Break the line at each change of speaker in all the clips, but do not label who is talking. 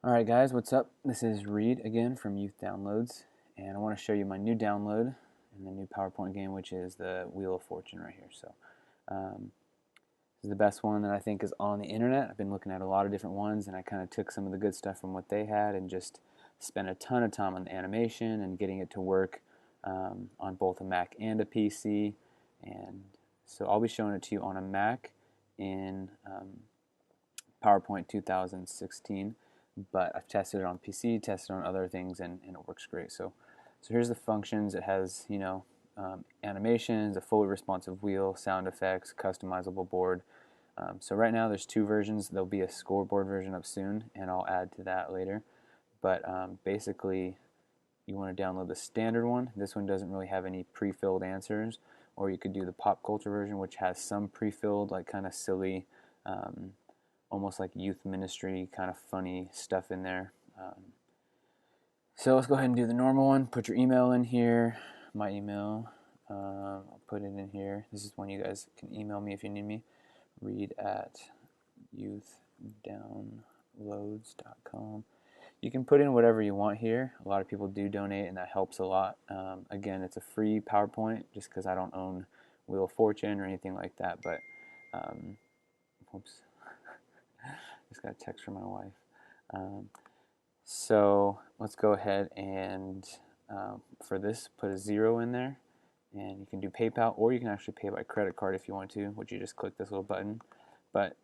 Alright guys, what's up? This is Reed again from Youth Downloads, and I want to show you my new download in the new PowerPoint game, which is the Wheel of Fortune right here. This is the best one that I think is on the internet. I've been looking at a lot of different ones, and I kind of took some of the good stuff from what they had and just spent a ton of time on the animation and getting it to work on both a Mac and a PC. And so I'll be showing it to you on a Mac in PowerPoint 2016. But I've tested it on PC, tested on other things, and it works great. So here's the functions. It has, animations, a fully responsive wheel, sound effects, customizable board. So right now there's two versions. There'll be a scoreboard version up soon, and I'll add to that later. But basically, you want to download the standard one. This one doesn't really have any pre-filled answers, or you could do the pop culture version, which has some pre-filled, like kind of silly, almost like youth ministry kind of funny stuff in there. So let's go ahead and do the normal one. Put your email in here, my email. I'll put it in here. This is one you guys can email me if you need me. Read at youthdownloads.com. You can put in whatever you want here. A lot of people do donate, and that helps a lot. Again, it's a free PowerPoint just because I don't own Wheel of Fortune or anything like that. But, oops. Just got a text from my wife. So let's go ahead and for this, put a 0 in there, and you can do PayPal, or you can actually pay by credit card if you want to, which you just click this little button. But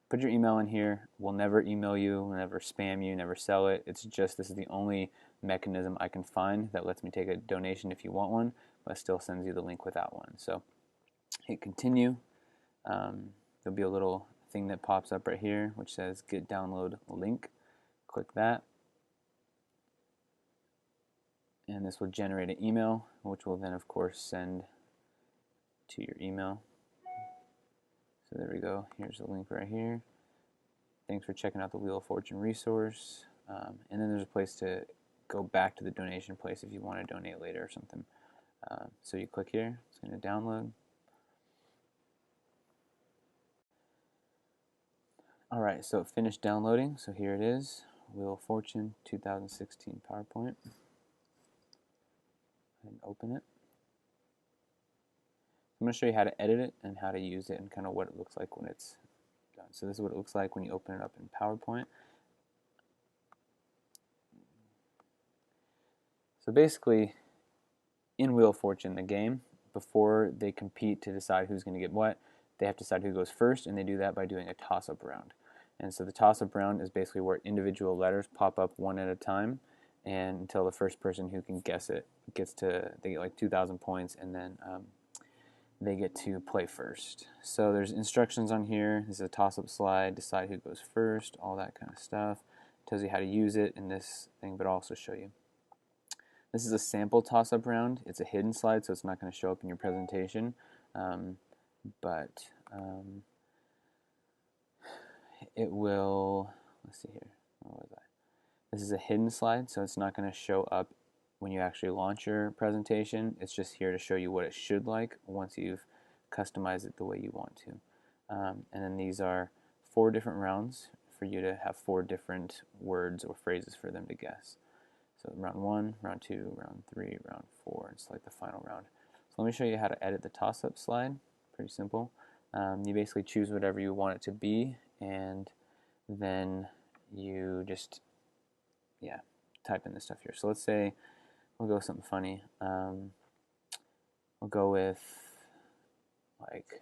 put your email in here. We'll never email you, we'll never spam you, never sell it. It's just this is the only mechanism I can find that lets me take a donation if you want one, but still sends you the link without one. So hit continue. There'll be a little thing that pops up right here which says get download link. Click that, and this will generate an email which will then of course send to your email. So there we go. Here's the link right here. Thanks for checking out the Wheel of Fortune resource. And then there's a place to go back to the donation place if you want to donate later or something. So you click here, it's going to download. Alright, so it finished downloading, so here it is, Wheel of Fortune 2016 PowerPoint. And open it. I'm going to show you how to edit it and how to use it and kind of what it looks like when it's done. So this is what it looks like when you open it up in PowerPoint. So basically, in Wheel of Fortune, the game, before they compete to decide who's going to get what, they have to decide who goes first, and they do that by doing a toss-up round. And so the toss-up round is basically where individual letters pop up one at a time, and until the first person who can guess it they get like 2,000 points, and then they get to play first. So there's instructions on here. This is a toss-up slide, decide who goes first, all that kind of stuff. It tells you how to use it in this thing, but I'll also show you. This is a sample toss-up round. It's a hidden slide, so it's not going to show up in your presentation. It will, let's see here, where was I? This is a hidden slide, so it's not going to show up when you actually launch your presentation. It's just here to show you what it should like once you've customized it the way you want to. And then these are 4 different rounds for you to have 4 different words or phrases for them to guess. So round 1, round 2, round 3, round 4, it's like the final round. So let me show you how to edit the toss-up slide. Pretty simple. You basically choose whatever you want it to be, and then you just, type in this stuff here. So let's say we'll go with something funny. We'll go with like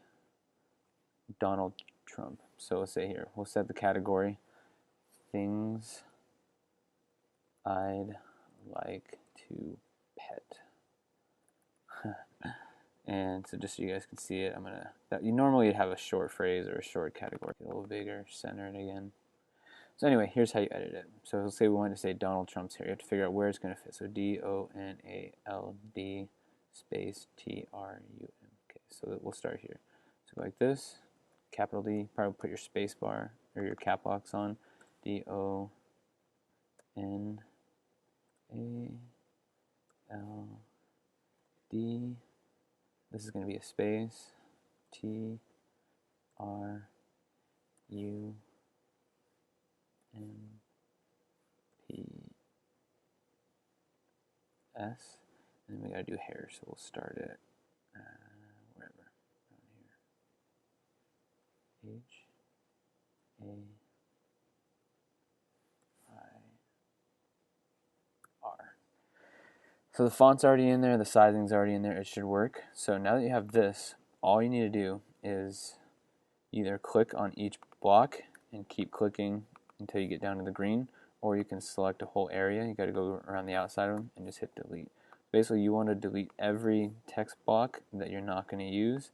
Donald Trump. So let's say here, we'll set the category things I'd like to pet. And so just so you guys can see it, you normally have a short phrase or a short category. Get a little bigger, center it again. So anyway, here's how you edit it. So let's say we want to say Donald Trump's here. You have to figure out where it's going to fit. So D-O-N-A-L-D space T-R-U-M. Okay, so we'll start here. So go like this, capital D, probably put your space bar or your cap locks on. D-O-N-A-L-D. This is going to be a space, T-R-U-M. S, and then we gotta do hair, so we'll start it wherever, around here. H, A, I, R. So the font's already in there, the sizing's already in there, it should work. So now that you have this, all you need to do is either click on each block and keep clicking until you get down to the green, or you can select a whole area. You got to go around the outside of them and just hit delete. Basically, you want to delete every text block that you're not going to use,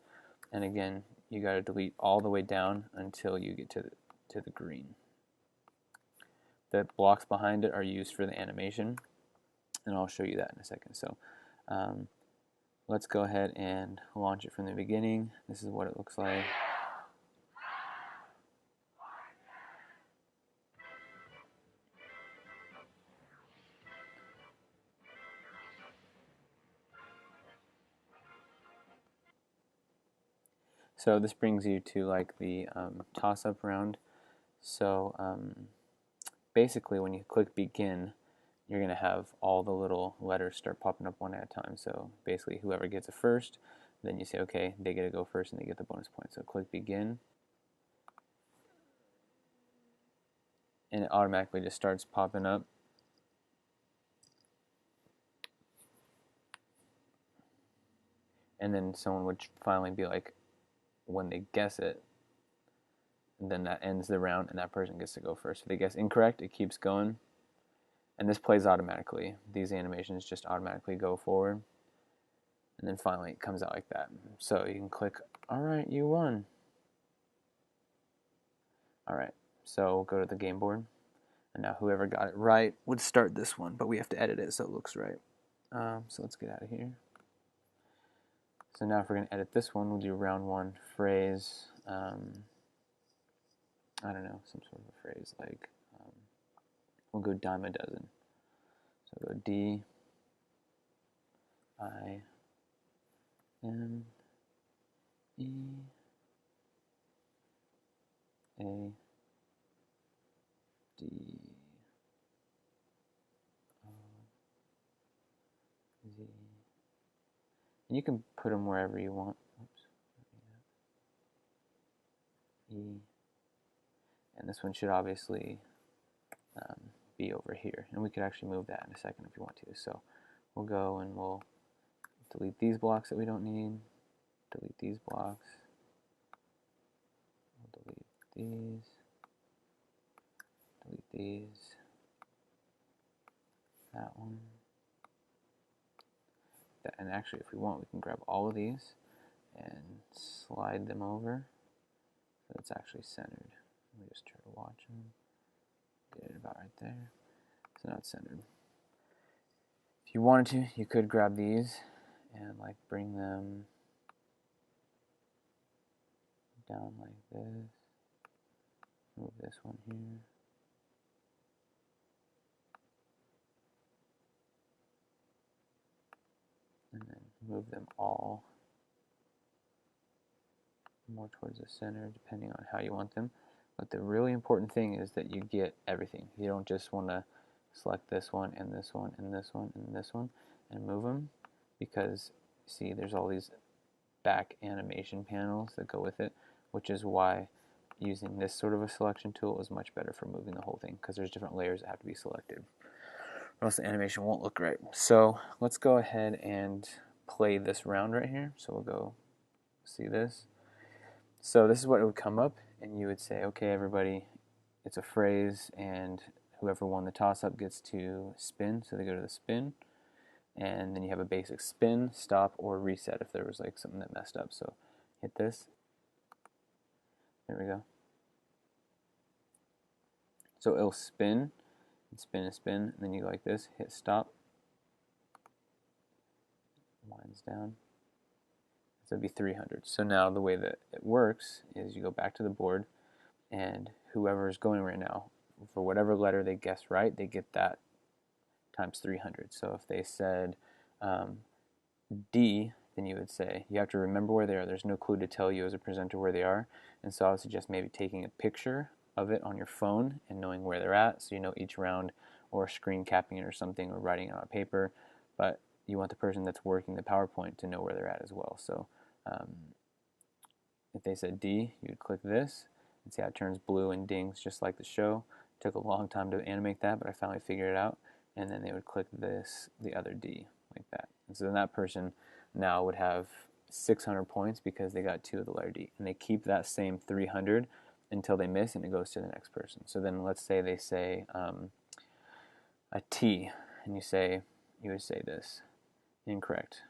and again, you got to delete all the way down until you get to the green. The blocks behind it are used for the animation, and I'll show you that in a second. So let's go ahead and launch it from the beginning. This is what it looks like. So this brings you to like the toss-up round. So basically when you click begin, you're going to have all the little letters start popping up one at a time. So basically whoever gets it first, then you say, okay, they get to go first and they get the bonus point. So click begin, and it automatically just starts popping up. And then someone would finally be like, when they guess it, and then that ends the round and that person gets to go first. If they guess incorrect, it keeps going. And this plays automatically. These animations just automatically go forward. And then finally it comes out like that. So you can click, alright, you won. Alright, so we'll go to the game board. And now whoever got it right would start this one, but we have to edit it so it looks right. So let's get out of here. So now if we're going to edit this one, we'll do round one phrase. I don't know, some sort of a phrase like, we'll go dime a dozen. So go D, I, M, E, A, D, O, Z. And you can put them wherever you want. Oops. E. And this one should obviously be over here. And we could actually move that in a second if you want to. So we'll go and we'll delete these blocks that we don't need. Delete these blocks. We'll delete these. Delete these. That one. And actually, if we want, we can grab all of these and slide them over so it's actually centered. Let me just try to watch them. Get it about right there. So now it's centered. If you wanted to, you could grab these and like bring them down like this. Move this one here. And then move them all more towards the center, depending on how you want them. But the really important thing is that you get everything. You don't just want to select this one and this one and this one and this one and move them, because see, there's all these back animation panels that go with it, which is why using this sort of a selection tool is much better for moving the whole thing, because there's different layers that have to be selected, or else the animation won't look right. So let's go ahead and play this round right here. So we'll go see this. So this is what it would come up, and you would say, okay, everybody, it's a phrase, and whoever won the toss-up gets to spin, so they go to the spin, and then you have a basic spin, stop, or reset if there was like something that messed up. So hit this. There we go. So it'll spin, and spin and spin, and then you go like this, hit stop, winds down. So it'd be 300. So now the way that it works is you go back to the board, and whoever is going right now, for whatever letter they guess right, they get that times 300. So if they said D, then you would say, you have to remember where they are. There's no clue to tell you as a presenter where they are. And so I would suggest maybe taking a picture of it on your phone and knowing where they're at, so you know each round, or screen capping it or something, or writing it on a paper. but you want the person that's working the PowerPoint to know where they're at as well. So if they said D, you'd click this and see how it turns blue and dings just like the show. It took a long time to animate that, but I finally figured it out. And then they would click this, the other D, like that. And so then that person now would have 600 points because they got 2 of the letter D. And they keep that same 300 until they miss, and it goes to the next person. So then let's say they say a T, and you would say this, incorrect.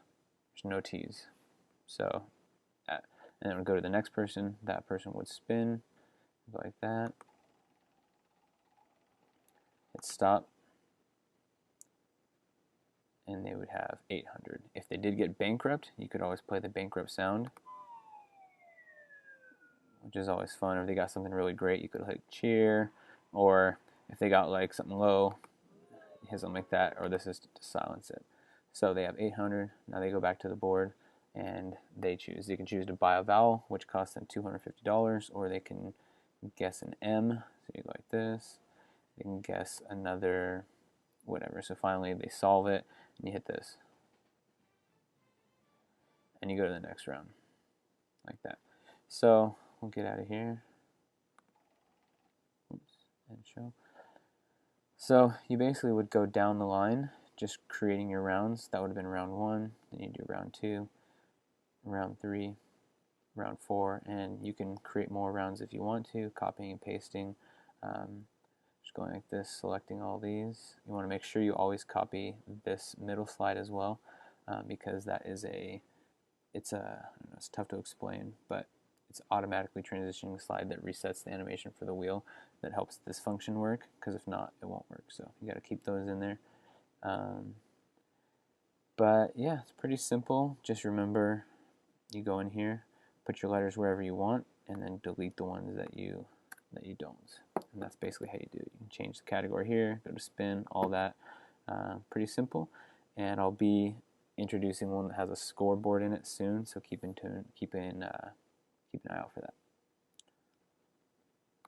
There's no T's. So, and then it would go to the next person. That person would spin, go like that. Hit stop. And they would have 800. If they did get bankrupt, you could always play the bankrupt sound, which is always fun. Or if they got something really great, you could like cheer. Or if they got like something low, hit something like that. Or this is to silence it. So they have 800. Now they go back to the board and they choose. They can choose to buy a vowel, which costs them $250, or they can guess an M. So you go like this. They can guess another whatever. So finally they solve it, and you hit this. And you go to the next round, like that. So we'll get out of here. Oops, and show. So you basically would go down the line, just creating your rounds. That would have been round 1, then you do round 2, round 3, round 4, and you can create more rounds if you want to, copying and pasting. Just going like this, selecting all these. You want to make sure you always copy this middle slide as well, because that is it's tough to explain, but it's automatically transitioning slide that resets the animation for the wheel that helps this function work, because if not, it won't work. So you got to keep those in there. But yeah, it's pretty simple. Just remember, you go in here, put your letters wherever you want, and then delete the ones that you don't. And that's basically how you do it. You can change the category here, go to spin, all that. Pretty simple. And I'll be introducing one that has a scoreboard in it soon, so keep an eye out for that.